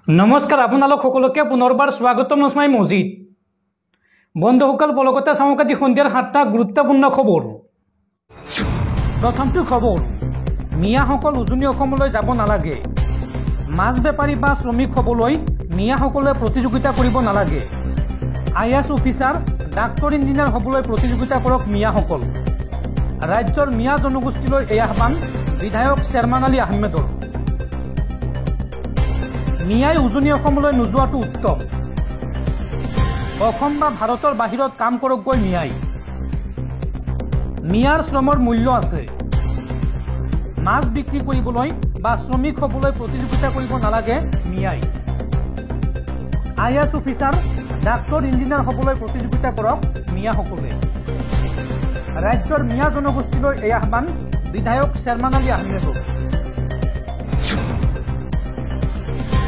नमस्कार आपनालोक सकलोके पुनर्बार स्वागतम नस्माई मजिद बंधुসকল पलकते चाওক আজি सन्धियार 7টা गुरुत्वपूर्ण खबर। प्रथमটো खबर मियाসকল उजनी অসমলৈ যাব নালাগে। মাছ বেপাৰী বা শ্ৰমিক হ'বলৈ মিয়াসকলে প্ৰতিযোগিতা কৰিব নালাগে। আইএছ অফিচাৰ ডাক্তৰ ইঞ্জিনিয়াৰ হ'বলৈ প্ৰতিযোগিতা কৰক মিয়াসকল। ৰাজ্যৰ মিয়া জনগোষ্ঠীলৈ এই আহ্বান বিধায়ক চেয়াৰমান আলী আহমেদৰ। মিয়াই উজনি অসমলৈ নোযোৱাটো উত্তম। অসম বা ভাৰতৰ বাহিৰত কাম কৰকগৈ মিয়াই। মিয়াৰ শ্ৰমৰ মূল্য আছে। মাছ বিক্ৰী কৰিবলৈ বা শ্ৰমিক হ'বলৈ প্ৰতিযোগিতা কৰিব নালাগে মিয়াই। আইএছ অফিচাৰ ডাক্তৰ ইঞ্জিনিয়াৰ হ'বলৈ প্ৰতিযোগিতা কৰক মিয়াসকলে। ৰাজ্যৰ মিয়া জনগোষ্ঠীলৈ এই আহ্বান বিধায়ক চেয়াৰমান আলী আহমেদৰ।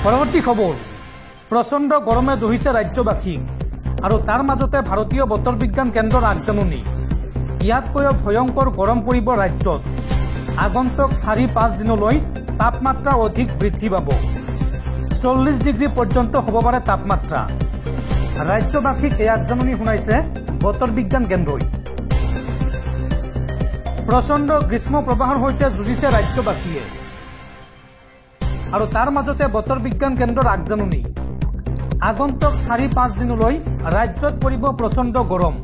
পৰৱৰ্তী খবৰ প্ৰচণ্ড গৰমে দহিছে ৰাজ্যবাসীক আৰু তাৰ মাজতে ভাৰতীয় বতৰ বিজ্ঞান কেন্দ্ৰৰ আগজাননী। ইয়াতকৈও ভয়ংকৰ গৰম পৰিব ৰাজ্যত। আগন্তুক 4-5 দিনলৈ তাপমাত্ৰা অধিক বৃদ্ধি পাব। 40 ডিগ্ৰী পৰ্যন্ত হ'ব পাৰে তাপমাত্ৰা। ৰাজ্যবাসীক এই আগজাননী শুনাইছে বতৰ বিজ্ঞান কেন্দ্ৰই। প্ৰচণ্ড গ্ৰীষ্ম প্ৰবাহৰ সৈতে যুঁজিছে ৰাজ্যবাসীয়ে আৰু তাৰ মাজতে বতৰ বিজ্ঞান কেন্দ্ৰৰ আগজাননী। আগন্তুক 4-5 দিনলৈ ৰাজ্যত পৰিব প্ৰচণ্ড গৰম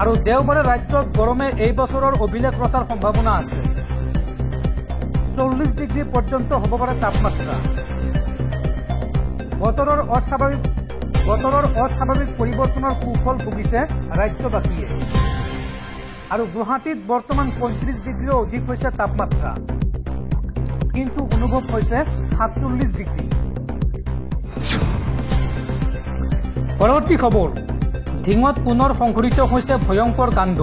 আৰু দেওবাৰে ৰাজ্যত গৰমে এই বছৰৰ অভিলেখ ৰচাৰ সম্ভাৱনা আছে। 40 ডিগ্ৰী পৰ্যন্ত হ'ব পাৰে তাপমাত্ৰা। বতৰৰ অস্বাভাৱিক পৰিৱৰ্তনৰ কুফল ভুগিছে ৰাজ্যবাসীয়ে আৰু গুৱাহাটীত বৰ্তমান 35 ডিগ্ৰীৰো অধিক হৈছে তাপমাত্ৰা, কিন্তু অনুভৱ হৈছে 47 ডিগ্ৰী। পৰৱৰ্তী খবৰ ধিঙত পুনৰ সংঘটিত হৈছে ভয়ংকৰ কাণ্ড।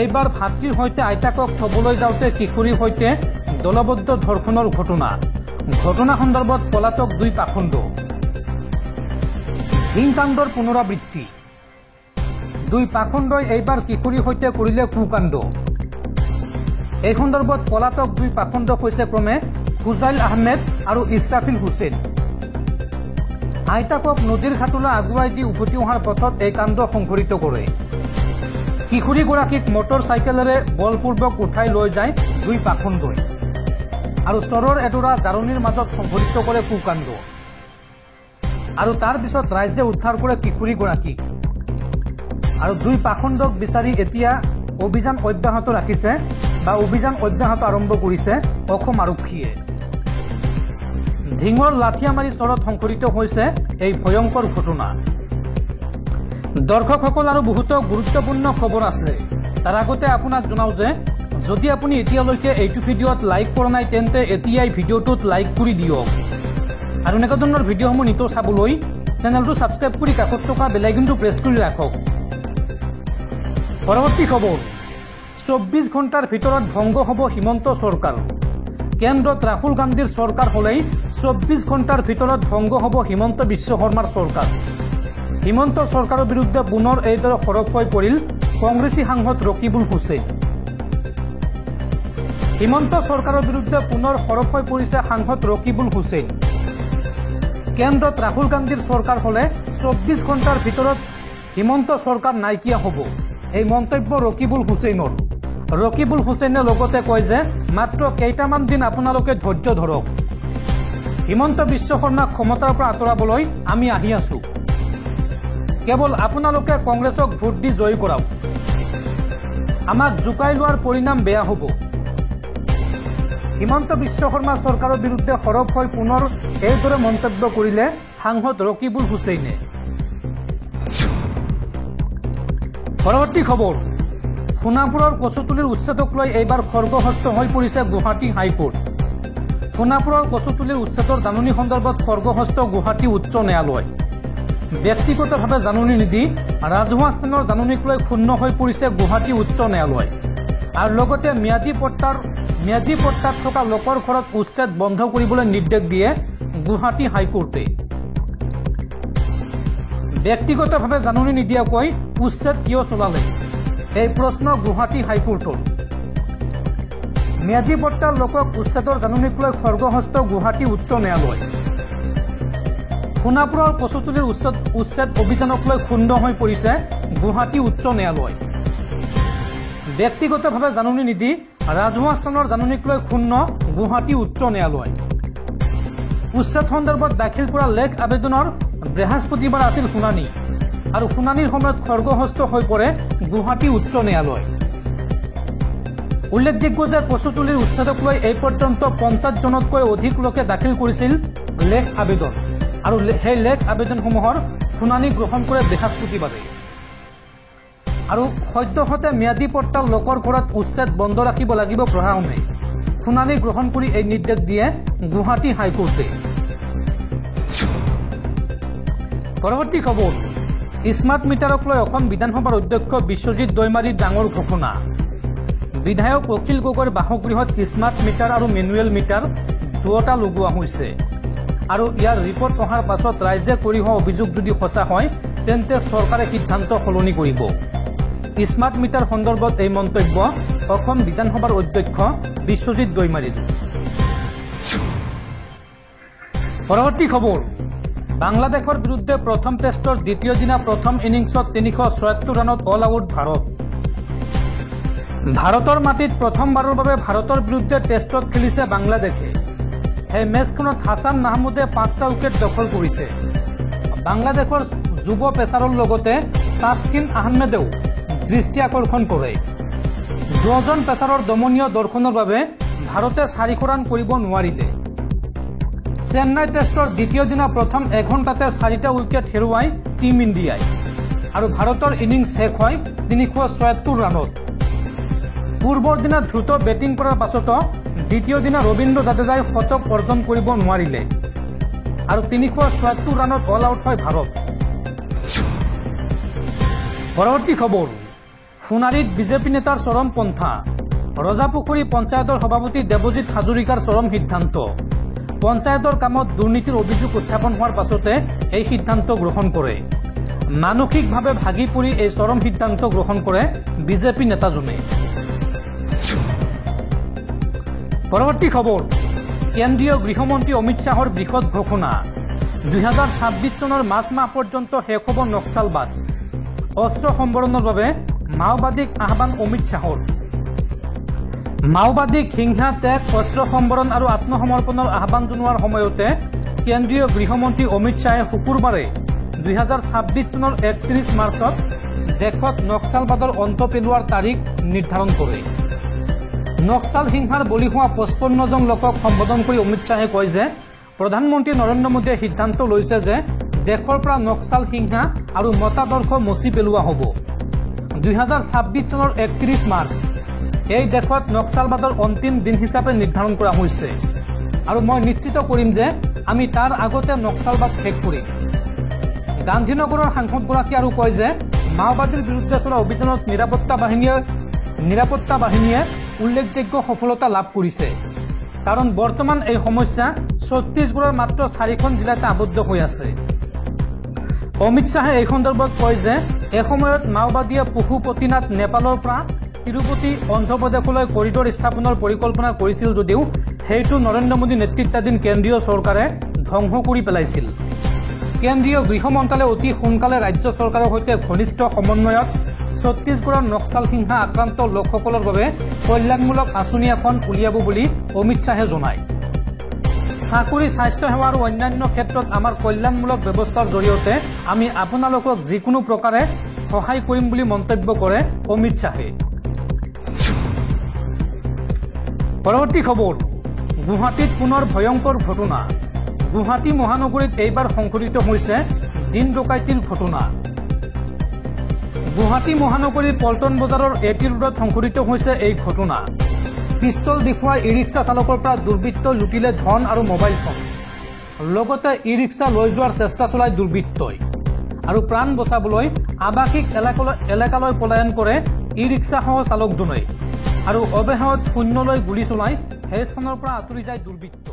এইবাৰ ভাতৃৰ সৈতে আইতাকক থবলৈ যাওঁতে কিশোৰীৰ সৈতে দলবদ্ধ ধৰ্ষণৰ ঘটনা সন্দৰ্ভত পলাতক 2 পাখণ্ড। ধিংকাণ্ডৰ পুনৰাবৃত্তি। 2 পাখণ্ডই এইবাৰ কিশোৰীৰ সৈতে কৰিলে কুকাণ্ড। এই সন্দৰ্ভত পলাতক 2 পাখণ্ড হৈছে ক্ৰমে ফুজাইল আহমেদ আৰু ইছৰাফিল হুছেইন। আইতাকক নদীৰ ঘাটলৈ আগুৱাই দি উভতি অহাৰ পথত এই কাণ্ড সংঘটিত কৰে। কিশোৰীগৰাকীক মটৰ চাইকেলেৰে বলপূৰ্বক উঠাই লৈ যায় 2 পাখণ্ডই আৰু চৰৰ এডৰা জাৰণিৰ মাজত সংঘটিত কৰে কুকাণ্ড আৰু তাৰ পিছত ৰাইজে উদ্ধাৰ কৰে কিশোৰীগৰাকীক আৰু 2 পাখণ্ডক বিচাৰি এতিয়া অভিযান অব্যাহত ৰাখিছে বা অভিযান অব্যাহত আৰম্ভ কৰিছে অসম আৰক্ষীয়ে। ধিঙৰ লাঠিয়ামাৰী চৰত সংঘটিত হৈছে এই ভয়ংকৰ ঘটনা। দৰ্শকসকল আৰু বহুতো গুৰুত্বপূৰ্ণ খবৰ আছে। তাৰ আগতে আপোনাক জনাওঁ যে যদি আপুনি এতিয়ালৈকে এইটো ভিডিঅ'ত লাইক কৰা নাই তেন্তে এতিয়াই ভিডিঅ'টোত লাইক কৰি দিয়ক আৰু এনেকুৱা ধৰণৰ ভিডিঅ'সমূহ নিতৌ চাবলৈ চেনেলটো ছাবস্ক্ৰাইব কৰি কাষত থকা বেল আইকনটো প্ৰেছ কৰি ৰাখক। পৰৱৰ্তী খবৰ 24 ঘণ্টাৰ ভিতৰত ভংগ হ'ব হিমন্ত চৰকাৰ। কেন্দ্ৰত ৰাহুল গান্ধীৰ চৰকাৰ হ'লেই 24 ঘণ্টাৰ ভিতৰত ভংগ হ'ব হিমন্ত বিশ্ব শৰ্মাৰ চৰকাৰ। হিমন্ত চৰকাৰৰ বিৰুদ্ধে পুনৰ এইদৰে সৰব হৈ পৰিল কংগ্ৰেছী সাংসদ ৰকিবুল হুছেইন। হিমন্ত চৰকাৰৰ বিৰুদ্ধে পুনৰ সৰব হৈ পৰিছে সাংসদ ৰকিবুল হুছেইন। কেন্দ্ৰত ৰাহুল গান্ধীৰ চৰকাৰ হ'লে 24 ঘণ্টাৰ ভিতৰত হিমন্ত চৰকাৰ নাইকিয়া হ'ব, এই মন্তব্য ৰকিবুল হুছেইনৰ। ৰকিবুল হুছেইনে লগতে কয় যে মাত্ৰ কেইটামান দিন আপোনালোকে ধৈৰ্য ধৰক। হিমন্ত বিশ্ব শৰ্মাক ক্ষমতাৰ পৰা আঁতৰাবলৈ আমি আহি আছো। কেৱল আপোনালোকে কংগ্ৰেছক ভোট দি জয়ী কৰাওক। আমাক জোকাই লোৱাৰ পৰিণাম বেয়া হ'ব। হিমন্ত বিশ্ব শৰ্মা চৰকাৰৰ বিৰুদ্ধে সৰব হৈ পুনৰ এইদৰে মন্তব্য কৰিলে সাংসদ ৰকিবুল হুছেইনে। পৰৱৰ্তী খবৰ সোণাপুৰৰ কচুতলিৰ উচ্ছেদক লৈ এইবাৰ খৰ্গহস্ত হৈ পৰিছে গুৱাহাটী হাইকোৰ্ট। সোণাপুৰৰ কচুতলিৰ উচ্ছেদৰ জাননী সন্দৰ্ভত খৰ্গহস্ত গুৱাহাটী উচ্চ ন্যায়ালয়। ব্যক্তিগতভাৱে জাননী নিদি ৰাজহুৱা স্থানৰ জাননীক লৈ ক্ষুণ্ণ হৈ পৰিছে গুৱাহাটী উচ্চ ন্যায়ালয় আৰু লগতে ম্যাদী পট্টাত থকা লোকৰ ঘৰত উচ্ছেদ বন্ধ কৰিবলৈ নিৰ্দেশ দিয়ে গুৱাহাটী হাইকোৰ্টে। ব্যক্তিগতভাৱে জাননী নিদিয়াকৈ উচ্ছেদ কিয় চলালে, এই প্ৰশ্ন গুৱাহাটী হাইকোৰ্টৰ। ম্যাদী পট্টাৰ লোকক উচ্ছেদৰ জাননীক লৈ খৰ্গহস্ত গুৱাহাটী উচ্চ ন্যায়ালয়। সোণাপুৰৰ কচুতলিৰ উচ্ছেদ অভিযানক লৈ ক্ষুণ্ণ হৈ পৰিছে গুৱাহাটী উচ্চ ন্যায়ালয়। ব্যক্তিগতভাৱে জাননী নিদি ৰাজহুৱা স্থানৰ জাননীক লৈ ক্ষুণ্ণ গুৱাহাটী উচ্চ ন্যায়ালয়। উচ্ছেদ সন্দৰ্ভত দাখিল কৰা লেখ আবেদনৰ বৃহস্পতিবাৰ আছিল শুনানি আৰু শুনানিৰ সময়ত খৰ্গহস্ত হৈ পৰে গুৱাহাটী উচ্চ ন্যায়ালয়। উল্লেখযোগ্য যে কচুতলিৰ উচ্ছেদক লৈ এই পৰ্যন্ত 50 জনতকৈ অধিক লোকে দাখিল কৰিছিল লেখ আবেদন আৰু সেই লেখ আবেদনসমূহৰ শুনানি গ্ৰহণ কৰে বৃহস্পতিবাৰে। আৰু সদ্যহতে ম্যাদী পট্টাৰ লোকৰ ঘৰত উচ্ছেদ বন্ধ ৰাখিব লাগিব প্ৰশাসনে শুনানি গ্ৰহণ কৰি এই নিৰ্দেশ দিয়ে গুৱাহাটী হাইকোৰ্টে। পৰৱৰ্তী খবৰ, স্মাৰ্ট মিটাৰক লৈ অসম বিধানসভাৰ অধ্যক্ষ বিশ্বজিৎ দৈমাৰীৰ ডাঙৰ ঘোষণা। বিধায়ক অখিল গগৈৰ বাসগৃহত স্মাৰ্ট মিটাৰ আৰু মেনুৱেল মিটাৰ দুয়োটা লগোৱা হৈছে আৰু ইয়াৰ ৰিপৰ্ট অহাৰ পাছত ৰাইজে কৰি হোৱা অভিযোগ যদি সঁচা হয় তেন্তে চৰকাৰে সিদ্ধান্ত সলনি কৰিব। স্মাৰ্ট মিটাৰ সন্দৰ্ভত এই মন্তব্য অসম বিধানসভাৰ অধ্যক্ষ বিশ্বজিৎ দৈমাৰীৰ। পৰৱৰ্তী খবৰ, বাংলাদেশৰ বিৰুদ্ধে প্ৰথম টেষ্টৰ দ্বিতীয় দিনা প্ৰথম ইনিংছত 376 ৰানত অল আউট ভাৰত। ভাৰতৰ মাটিত প্ৰথমবাৰৰ বাবে ভাৰতৰ বিৰুদ্ধে টেষ্টত খেলিছে বাংলাদেশে। সেই মেচখনত হাছান মাহমুদে 5টা উইকেট দখল কৰিছে। বাংলাদেশৰ যুৱ পেচাৰৰ লগতে তাছকিন আহমেদেও দৃষ্টি আকৰ্ষণ কৰে। 10জন পেচাৰৰ দমনীয় দৰ্শনৰ বাবে ভাৰতে 400 ৰান কৰিব নোৱাৰিলে। চেন্নাই টেষ্টৰ দ্বিতীয় দিনা প্ৰথম এঘণ্টাতে 4টা উইকেট হেৰুৱাই টীম ইণ্ডিয়াই আৰু ভাৰতৰ ইনিংছ শেষ হয় 376 ৰানত। পূৰ্বৰ দিনা দ্ৰুত বেটিং কৰাৰ পাছতো দ্বিতীয় দিনা ৰবীন্দ্ৰ জাদেজাই শতক অৰ্জন কৰিব নোৱাৰিলে আৰু 376 ৰানত অল আউট হয় ভাৰত। পৰৱৰ্তী খবৰ, সোণাৰীত বিজেপি নেতাৰ চৰম পন্থা। ৰজাপুখুৰী পঞ্চায়তৰ সভাপতি দেৱজিৎ হাজৰিকাৰ চৰম সিদ্ধান্ত। পঞ্চায়তৰ কামত দুৰ্নীতিৰ অভিযোগ উত্থাপন হোৱাৰ পাছতে এই সিদ্ধান্ত গ্ৰহণ কৰে। মানসিকভাৱে ভাগি পৰি এই চৰম সিদ্ধান্ত গ্ৰহণ কৰে বিজেপি নেতাজনে। পৰৱৰ্তী খবৰ, কেন্দ্ৰীয় গৃহমন্ত্ৰী অমিত শ্বাহৰ বৃহৎ ঘোষণা। 2026 চনৰ মাৰ্চ মাহ পৰ্যন্ত শেষ হ'ব নক্সালবাদ। অস্ত্ৰ সম্বৰণৰ বাবে মাওবাদীক আহ্বান অমিত শ্বাহৰ। মাওবাদীক হিংসা ত্যাগ, অস্ত্ৰ সম্বৰণ আৰু আত্মসমৰ্পণৰ আহ্বান জনোৱাৰ সময়তে কেন্দ্ৰীয় গৃহমন্ত্ৰী অমিত শ্বাহে শুকুৰবাৰে 2026 চনৰ 31 মাৰ্চত দেশত নক্সালবাদৰ অন্ত পেলোৱাৰ তাৰিখ নিৰ্ধাৰণ কৰে। নক্সাল হিংসাৰ বলি হোৱা 55 জন লোকক সম্বোধন কৰি অমিত শ্বাহে কয় যে প্ৰধানমন্ত্ৰী নৰেন্দ্ৰ মোদীয়ে সিদ্ধান্ত লৈছে যে দেশৰ পৰা নক্সাল হিংসা আৰু মতাদৰ্শ মচি পেলোৱা হ'ব। 2026 চনৰ 31 মাৰ্চ এই দেশত নক্সালবাদৰ অন্তিম দিন হিচাপে নিৰ্ধাৰণ কৰা হৈছে আৰু মই নিশ্চিত কৰিম যে আমি তাৰ আগতে নক্সালবাদ শেষ কৰিম। গান্ধীনগৰৰ সাংসদগৰাকী আৰু কয় যে মাওবাদীৰ বিৰুদ্ধে চলা অভিযানত নিৰাপত্তা বাহিনীয়ে উল্লেখযোগ্য সফলতা লাভ কৰিছে কাৰণ বৰ্তমান এই সমস্যা ছত্তীশগড়ৰ মাত্ৰ 4খন জিলাতে আবদ্ধ হৈ আছে। অমিত শ্বাহে এই সন্দৰ্ভত কয় যে এসময়ত মাওবাদীয়ে পশুপতিনাথ নেপালৰ পৰা তিৰুপতি অন্ধ্ৰপ্ৰদেশলৈ কৰিডৰ স্থাপনৰ পৰিকল্পনা কৰিছিল যদিও সেইটো নৰেন্দ্ৰ মোদী নেতৃত্বাধীন কেন্দ্ৰীয় চৰকাৰে ধ্বংস কৰি পেলাইছিল। কেন্দ্ৰীয় গৃহ মন্ত্ৰালয়ে অতি সোনকালে ৰাজ্য চৰকাৰৰ সৈতে ঘনিষ্ঠ সমন্বয়ত ছত্তীশগড়ৰ নক্সাল হিংসা আক্ৰান্ত লোকসকলৰ বাবে কল্যাণমূলক আঁচনি এখন উলিয়াব বুলি অমিত শ্বাহে জনায়। চাকৰি, স্বাস্থ্যসেৱা আৰু অন্যান্য ক্ষেত্ৰত আমাৰ কল্যাণমূলক ব্যৱস্থাৰ জৰিয়তে আমি আপোনালোকক যিকোনো প্ৰকাৰে সহায় কৰিম বুলি মন্তব্য কৰে অমিত শ্বাহে। পৰৱৰ্তী খবৰ, গুৱাহাটীত পুনৰ ভয়ংকৰ ঘটনা। গুৱাহাটী মহানগৰীত এইবাৰ সংঘটিত হৈছে দিন ডকাইতিৰ ঘটনা। গুৱাহাটী মহানগৰীৰ পল্টন বজাৰৰ এটি ৰোডত সংঘটিত হৈছে এই ঘটনা। পিষ্টল দেখুৱাই ই ৰিক্সা চালকৰ পৰা দুৰ্বৃত্তই লুটিলে ধন আৰু মোবাইল ফোন। লগতে ই ৰিক্সা লৈ যোৱাৰ চেষ্টা চলায় দুৰ্বৃত্তই আৰু প্ৰাণ বচাবলৈ আৱাসিক এলেকালৈ পলায়ন কৰে ই ৰিক্সাসহ চালকজনে আৰু অৱশেষত শূন্যলৈ গুলী চলাই সেই স্থানৰ পৰা আঁতৰি যায় দুৰ্বৃত্ত।